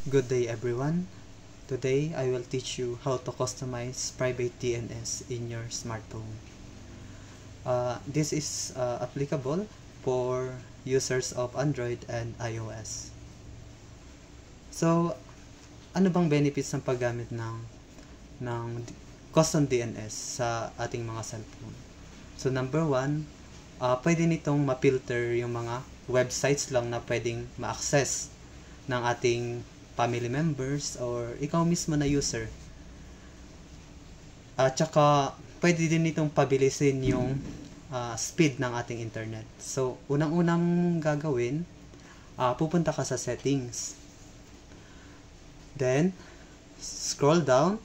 Good day everyone. Today I will teach you how to customize private DNS in your smartphone. This is applicable for users of Android and iOS. So, ano bang benefits ng paggamit ng custom DNS sa ating mga cellphone? So, number one, pwede nitong ma-filter yung mga websites lang na pwedeng ma-access ng ating family members or ikaw mismo na user. At saka, pwede din itong pabilisin yung speed ng ating internet. So, unang-unang gagawin, pupunta ka sa settings. Then, scroll down,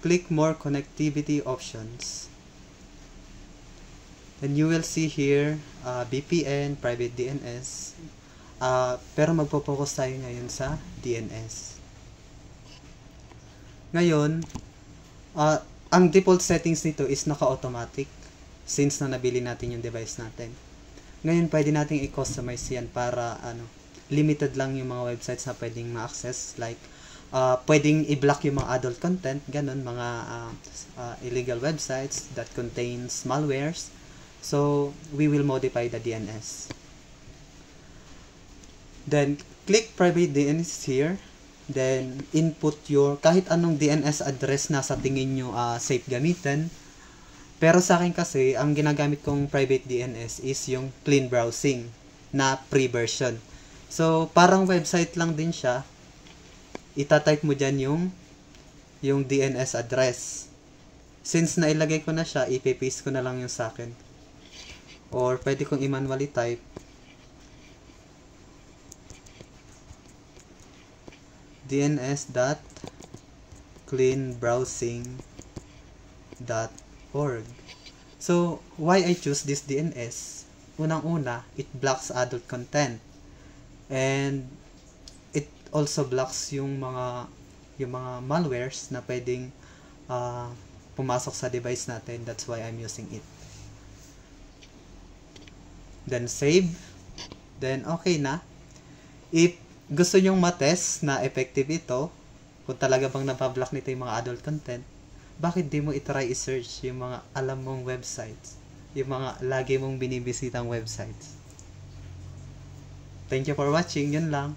click more connectivity options. And you will see here VPN, private DNS. Pero magpo-focus tayo ngayon sa DNS. Ngayon, ang default settings nito is naka-automatic since na nabili natin yung device natin. Ngayon, pwede natin i-customize yan para limited lang yung mga websites na pwedeng ma-access. Like, pwedeng i-block yung mga adult content, ganun, mga illegal websites that contains malwares. So, we will modify the DNS. Then, click private DNS here. Then, input your kahit anong DNS address na sa tingin nyo safe gamitin. Pero sa akin kasi, ang ginagamit kong private DNS is yung clean browsing na free version. So, parang website lang din siya. Itatype mo dyan yung DNS address. Since nailagay ko na siya, ipapaste ko na lang yung sa akin. Or pwede kong i-manually type dns.cleanbrowsing.org. So, why I choose this DNS? Unang-una, it blocks adult content. And it also blocks yung mga malwares na pwedeng pumasok sa device natin. That's why I'm using it. Then save. Then okay na. If gusto nyong matest na effective ito, kung talaga bang napablock nito yung mga adult content, bakit di mo itry i-search yung mga alam mong websites, yung mga lagi mong binibisitang websites? Thank you for watching. Yun lang.